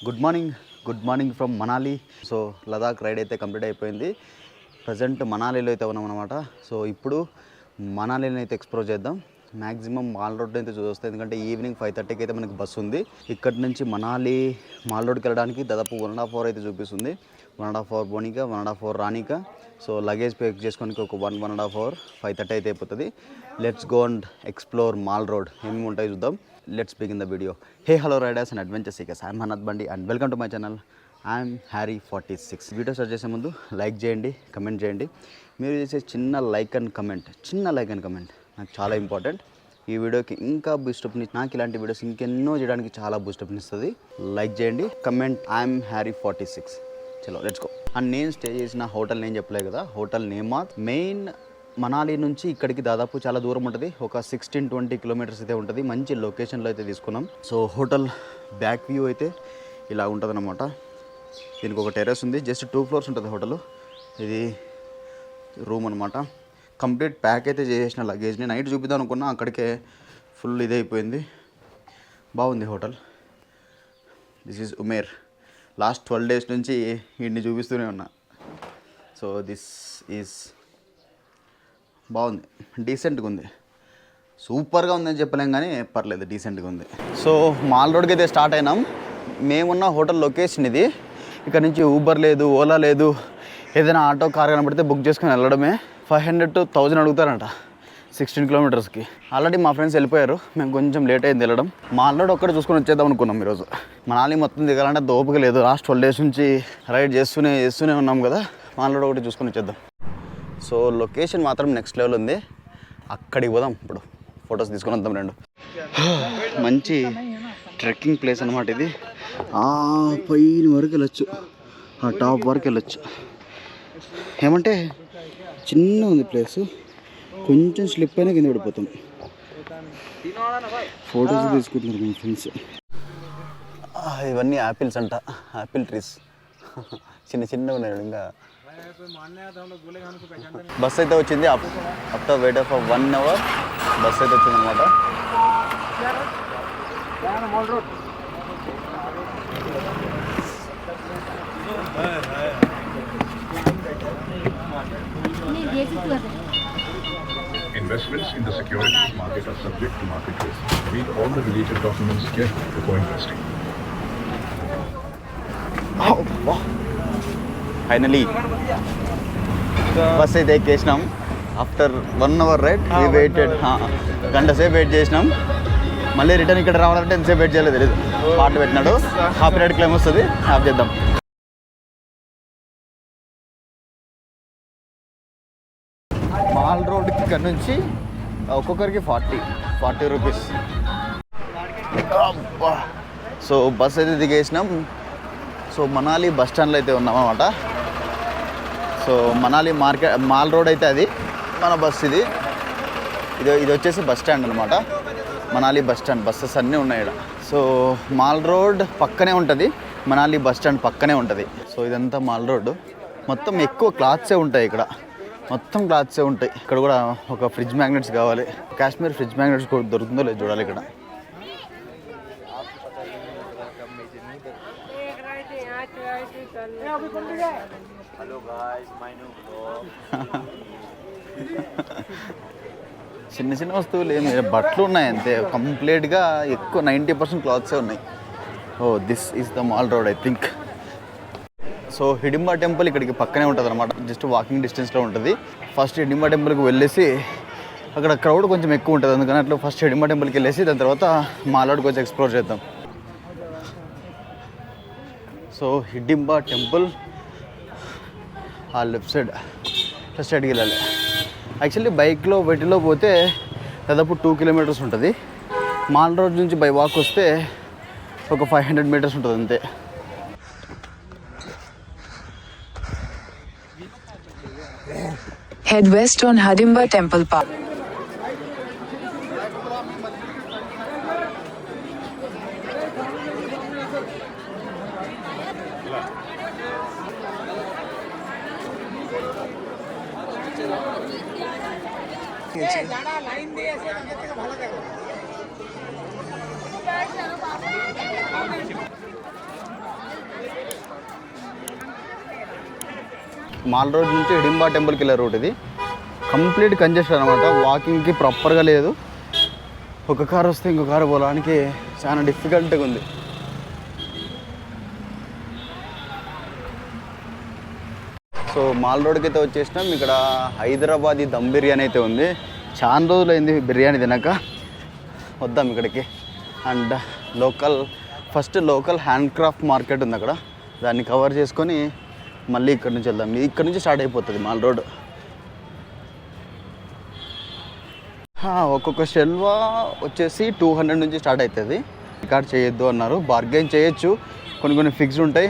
Good morning from Manali. So Ladakh ride అయితే complete అయిపోయింది. Present మనాలిలో అయితే ఉన్నాం అనమాట. సో ఇప్పుడు మనాలిని అయితే ఎక్స్ప్లోర్ చేద్దాం. మ్యాక్సిమం మాల్ రోడ్ అయితే చూస్తాం, ఎందుకంటే ఈవినింగ్ 5:30కి అయితే మనకి బస్సు ఉంది. ఇక్కడ నుంచి మనాలి మాల్ రోడ్కి వెళ్ళడానికి దాదాపు 1.5 అవర్ అయితే చూపిస్తుంది. 1.5 అవర్ పోనీక, 1.5 అవర్ రానిక. సో లగేజ్ ప్యాక్ చేసుకోనికి ఒక 1.5 అవర్, 5:30 అయితే అయిపోతుంది. Let's go and explore mall road. ఏమేమి ఉంటాయి చూద్దాం. Let's begin the video. Hey hello riders and adventure seekers, I'm Hanath Bandi and welcome to my channel. I'm హ్యారీ46. వీడియో స్టార్ట్ చేసే ముందు లైక్ చేయండి, కమెంట్ చేయండి. మీరు చేసే చిన్న లైక్ అండ్ కమెంట్ నాకు చాలా ఇంపార్టెంట్. ఈ వీడియోకి ఇంకా బూస్టప్ని, నాకు ఇలాంటి వీడియోస్ ఇంకెన్నో చేయడానికి చాలా బూస్టప్ని ఇస్తుంది. లైక్ చేయండి, కమెంట్. ఐఎమ్ హ్యారీ46. చలో లెట్స్ గో. అండ్ నేను స్టే చేసిన హోటల్ నేను చెప్పలేదు కదా, హోటల్ నేమాత్. మెయిన్ మనాలి నుంచి ఇక్కడికి దాదాపు చాలా దూరం ఉంటుంది, ఒక 16-20 కిలోమీటర్స్ అయితే ఉంటుంది. మంచి లొకేషన్లో అయితే తీసుకున్నాం. సో హోటల్ బ్యాక్ వ్యూ అయితే ఇలా ఉంటుంది అన్నమాట. దీనికి ఒక టెర్రస్ ఉంది, జస్ట్ 2 ఫ్లోర్స్ ఉంటుంది హోటల్. ఇది రూమ్ అనమాట. కంప్లీట్ ప్యాక్ అయితే చేసిన లగేజ్ని నైట్ చూపిద్దాం అనుకున్నా, అక్కడికే ఫుల్ ఇదే అయిపోయింది. బాగుంది hotel. This is Umer. Last 12 days నుంచి వీడిని చూపిస్తూనే ఉన్నా. సో దిస్ ఈజ్ బాగుంది, డీసెంట్గా ఉంది. సూపర్గా ఉందని చెప్పలేం కానీ పర్లేదు, డీసెంట్గా ఉంది. సో మాల్ రోడ్కి అయితే స్టార్ట్ అయినాం. మేమున్న హోటల్ లొకేషన్ ఇది. ఇక్కడ నుంచి ఊబర్ లేదు, ఓలా లేదు, ఏదైనా ఆటో కార్ కనబడితే బుక్ చేసుకొని వెళ్ళడమే. 500 to 1000 అడుగుతారంట 16 కిలోమీటర్స్కి. ఆల్రెడీ మా ఫ్రెండ్స్ వెళ్ళిపోయారు, మేము కొంచెం లేట్ అయింది వెళ్ళడం. మాల్ రోడ్ ఒక్కడే చూసుకొని వచ్చేద్దాం అనుకున్నాం ఈరోజు. మనాలి మొత్తం దిగాలంటే దోపిక లేదు. లాస్ట్ 12 డేస్ నుంచి రైడ్ చేస్తూనే ఉన్నాం కదా, మాల్ రోడ్ ఒకటి చూసుకొని వచ్చేద్దాం. సో లొకేషన్ మాత్రం నెక్స్ట్ లెవెల్ ఉంది. అక్కడికి పోదాం ఇప్పుడు, ఫొటోస్ తీసుకొని వద్దాం రెండు. మంచి ట్రెక్కింగ్ ప్లేస్ అనమాట ఇది. పైన వరకు వెళ్ళొచ్చు, ఆ టాప్ వరకు వెళ్ళొచ్చు. ఏమంటే చిన్న ఉంది ప్లేసు, కొంచెం స్లిప్ అయినా కింద పడిపోతాం. ఫొటోస్ తీసుకుంటున్నారు మన ఫ్రెండ్స్. ఇవన్నీ యాపిల్స్ అంట, యాపిల్ ట్రీస్. చిన్నగా ఉన్నాయి. ఇంకా బస్ అయితే వచ్చింది. After wait of 1 hour bus అయితే వచ్చింది అనమాట. Investments in the securities market are subject to market risk. Read all the related documents carefully before investing. Finally bus అయితే ఎక్కేసినాం. After 1 hour right we waited. గంట సేపు wait చేసినాం. మళ్ళీ return ఇక్కడ రావాలంటే ఎంతసేపు వెయిట్ చేయలేదు, తెలియదు. పాట పెట్టినాడు, కాపీరైట్ క్లెయిమ్ వస్తుంది, ఆఫ్ చేద్దాం. మాల్ రోడ్కి ఇక్కడ నుంచి ఒక్కొక్కరికి 40 రూపీస్. సో బస్ అయితే దిగేసినాం. సో మనాలి బస్ స్టాండ్లో అయితే ఉన్నాం అన్నమాట. సో మనాలి మాల్ రోడ్ అయితే అది మన బస్. ఇది వచ్చేసి బస్ స్టాండ్ అనమాట. మనాలి బస్ స్టాండ్, బస్సెస్ అన్నీ ఉన్నాయి ఇక్కడ. సో మాల్ రోడ్ పక్కనే ఉంటుంది, మనాలి బస్ స్టాండ్ పక్కనే ఉంటుంది. సో ఇదంతా మాల్ రోడ్. మొత్తం ఎక్కువ క్లాత్సే ఉంటాయి ఇక్కడ, మొత్తం క్లాత్సే ఉంటాయి. ఇక్కడ కూడా ఒక ఫ్రిడ్జ్ మ్యాగ్నెట్స్ కావాలి. కాశ్మీర్ ఫ్రిడ్జ్ మ్యాగ్నెట్స్ కూడా దొరుకుతుందో లేదు చూడాలి ఇక్కడ. చిన్న వస్తువులు ఏమి, బట్టలు ఉన్నాయి అంతే. కంప్లీట్గా ఎక్కువ 90% క్లాత్సే ఉన్నాయి. This is the mall road I think. So Hidimba temple ఇక్కడికి పక్కనే ఉంటుంది అనమాట, జస్ట్ వాకింగ్ డిస్టెన్స్లో ఉంటుంది. ఫస్ట్ హిడింబా టెంపుల్కి వెళ్ళేసి, అక్కడ క్రౌడ్ కొంచెం ఎక్కువ ఉంటుంది, అందుకని అట్లా ఫస్ట్ హిడింబా టెంపుల్కి వెళ్ళేసి దాని తర్వాత మాల్ రోడ్కి వచ్చి ఎక్స్ప్లోర్ చేద్దాం. సో హిడింబా టెంపుల్ ఆ లెఫ్ట్ సైడ్కి వెళ్ళాలి. యాక్చువల్లీ బైక్లో వీటిలో పోతే దాదాపు 2 కిలోమీటర్స్ ఉంటుంది. మాల్ రోడ్ నుంచి బై వాక్ వస్తే ఒక 500 మీటర్స్ ఉంటుంది అంతే. Head west on Hidimba Temple Park. Mall road నుంచి హిడింబా టెంపుల్కి వెళ్ళే రూట్ ఇది. కంప్లీట్ కంజెషన్ అనమాట, వాకింగ్కి ప్రాపర్గా లేదు. ఒక కారు వస్తే ఇంకో కారు పోవడానికి చాలా డిఫికల్ట్గా ఉంది. సో మాల్ రోడ్కి అయితే వచ్చేసినాం. ఇక్కడ హైదరాబాదీ దమ్ బిర్యానీ అయితే ఉంది. చాలా రోజులైంది బిర్యానీ తినక, వద్దాం ఇక్కడికి. And first local hand craft market ఉంది అక్కడ, దాన్ని కవర్ చేసుకొని మళ్ళీ ఇక్కడ నుంచి వెళ్దాం. ఇక్కడ నుంచి స్టార్ట్ అయిపోతుంది మాల్ రోడ్. ఒక్కొక్క షెల్వా వచ్చేసి 200 నుంచి స్టార్ట్ అవుతుంది. రికార్డ్ చేయొద్దు అన్నారు, బార్గెన్ చేయొచ్చు, కొన్ని ఫిక్స్డ్ ఉంటాయి.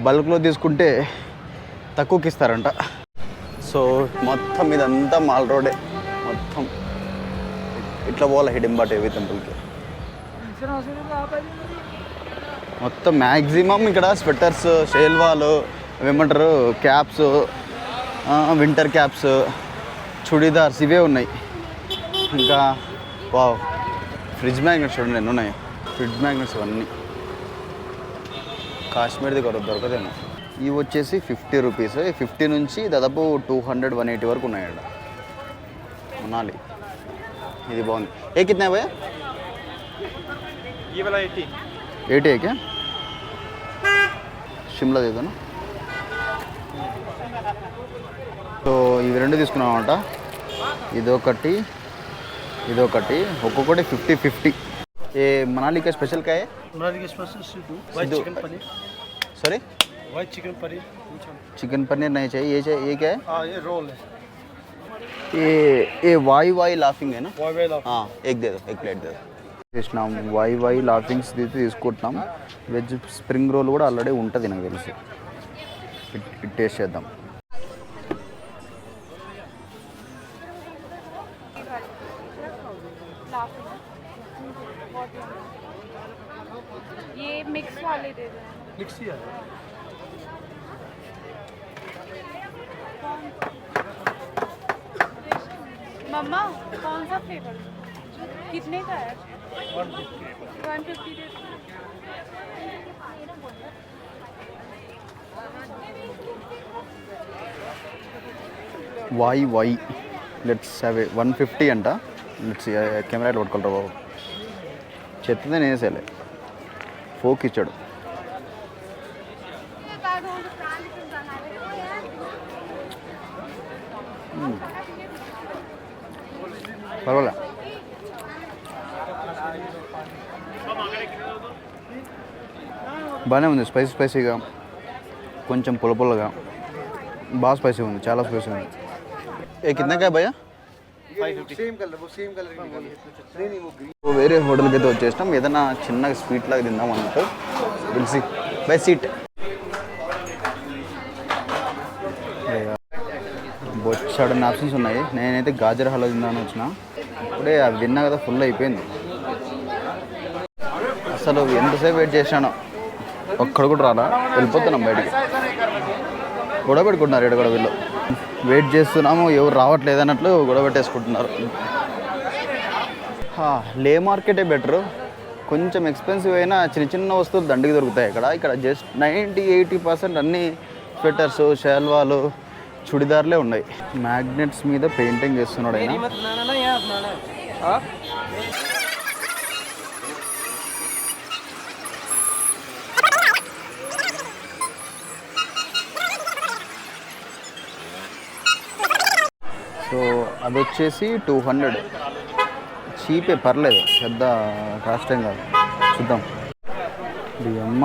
బల్క్లో తీసుకుంటే తక్కువకి ఇస్తారంట. సో మొత్తం ఇదంతా మాల్ రోడే, మొత్తం ఇట్లా పోవాలి హిడింబా దేవి టెంపుల్కి. మొత్తం మ్యాక్సిమం ఇక్కడ స్వెటర్స్, షేల్వాలు, ఏమంటారు క్యాప్స్, వింటర్ క్యాప్స్, చుడీదార్స్ ఇవే ఉన్నాయి. ఇంకా వావ్, ఫ్రిడ్జ్ మ్యాగ్నెట్స్ చూడండి ఎన్ని ఉన్నాయి. ఫ్రిడ్జ్ మ్యాగ్నెట్స్ ఇవన్నీ కాశ్మీర్ది దొరకదేమో. ఇవి వచ్చేసి 50 రూపీస్. 50 నుంచి దాదాపు 200, 180 వరకు ఉన్నాయండి. మనాలి ఇది బాగుంది. ఏ కిतना है भैया? ये वाला 80 है क्या? షిమ్లా దేదాను. సో ఇవి రెండు తీసుకున్నాం అనమాట. ఇదొకటి ఇదొకటి, ఒక్కొక్కటి 50-50. ఏ మనాలి కా స్పెషల్ కా है? मनाली के special Sidhu white chicken paneer, sorry white chicken paneer, chicken paneer नहीं चाहिए. ये क्या है? हाँ ये रोल है, ये वाई लाफिंग है ना? वाई लाफ हाँ, एक दे दो, एक प्लेट दे दो. చేసినాం వాయి లాఫింగ్స్ తీసుకుంటున్నాం. వెజ్ స్ప్రింగ్ రోల్ కూడా ఆల్రెడీ ఉంటుంది నాకు తెలిసి. టేస్ట్ చేద్దాం. ये मिक्स वाले दे दो. मिक्स ही है. मम्मा कौन सा फ्लेवर? कितने का है? 150 दे दो. వాయి లెట్స్ హ్యావ్ 150 అంట. లెట్స్ కెమెరాలో పట్టుకోరా బాబు, చెత్తదే నేసేలే. ఫోక్ ఇచ్చాడు. పర్వాలే, బాగానే ఉంది. స్పైసీగా, కొంచెం పుల్లగా, బాగా స్పైసీ ఉంది, చాలా స్పైసీ ఉంది. ఏ కింద కా భయ్యా? 550 सेम कलर, वो सेम कलर की निकाली है. नहीं वो ग्रीन. వేరే హోటల్కి అయితే వచ్చేసినాం. ఏదైనా చిన్నగా స్వీట్ లాగా తిందాం అన్నట్టు. పిలిచి బై సీట్. బొచ్చాడు ఆప్షన్స్ ఉన్నాయి. నేనైతే గాజర్ హల్వా తిందామని వచ్చిన. ఇప్పుడే అవి తిన్నా కదా, ఫుల్ అయిపోయింది. అసలు ఎంతసేపు వెయిట్ చేశానో, ఒక్కడ కూడా రాలా. వెళ్ళిపోతున్నాం బయటికి. గొడవ పెట్టుకుంటున్నారు ఇక్కడ కూడా వీళ్ళు. వెయిట్ చేస్తున్నాము, ఎవరు రావట్లేదు అన్నట్లు గొడవ పెట్టేసుకుంటున్నారు. లే మార్కెటే బెటరు. కొంచెం ఎక్స్పెన్సివ్ అయినా చిన్న వస్తువులు దండికి దొరుకుతాయి ఇక్కడ జస్ట్ 90-80% అన్నీ స్వెటర్స్, షాల్వాలు, చుడిదార్లే ఉన్నాయి. మ్యాగ్నెట్స్ మీద పెయింటింగ్ చేస్తున్నాడు ఆయన. సో అది వచ్చేసి 200. చీపే, పర్లేదు, పెద్ద కాస్ట్ ఏం కాదు. చూద్దాం. అమ్మ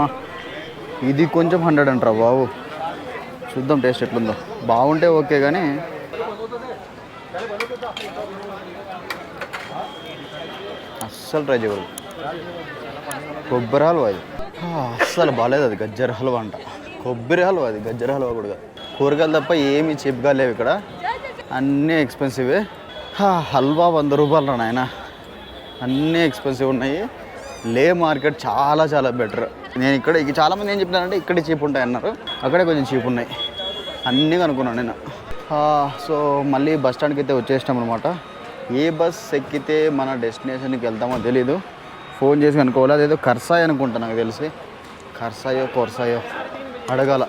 ఇది కొంచెం 100 అంటారా బాబు. చూద్దాం టేస్ట్ ఎట్లుందో. బాగుంటే ఓకే, కానీ అస్సలు ట్రై చేయకూడదు. కొబ్బరి హల్వా ఇది అస్సలు బాగాలేదు. అది గజ్జర హల్వా అంట. కొబ్బరి హల్వా అది, గజ్జర హల్వా కూడా. కూరగాయలు తప్ప ఏమీ చీప్గా లేవు ఇక్కడ, అన్నీ ఎక్స్పెన్సివే. హల్వా 100 రూపాయలు నాయన. అన్నీ ఎక్స్పెన్సివ్ ఉన్నాయి. లే మార్కెట్ చాలా బెటర్. నేను ఇక్కడ చాలామంది ఏం చెప్తానంటే ఇక్కడే చీప్ ఉంటాయి అన్నారు, అక్కడే కొంచెం చీప్ ఉన్నాయి. అన్నీ కనుక్కున్నాను నేను. సో మళ్ళీ బస్ స్టాండ్కి అయితే వచ్చేసినాం అనమాట. ఏ బస్ ఎక్కితే మన డెస్టినేషన్కి వెళ్తామో తెలీదు. ఫోన్ చేసి కనుక్కోవాలి. అదేదో కర్సాయ్ అనుకుంటా, నాకు తెలిసి కర్సాయో కోర్సాయో అడగాల.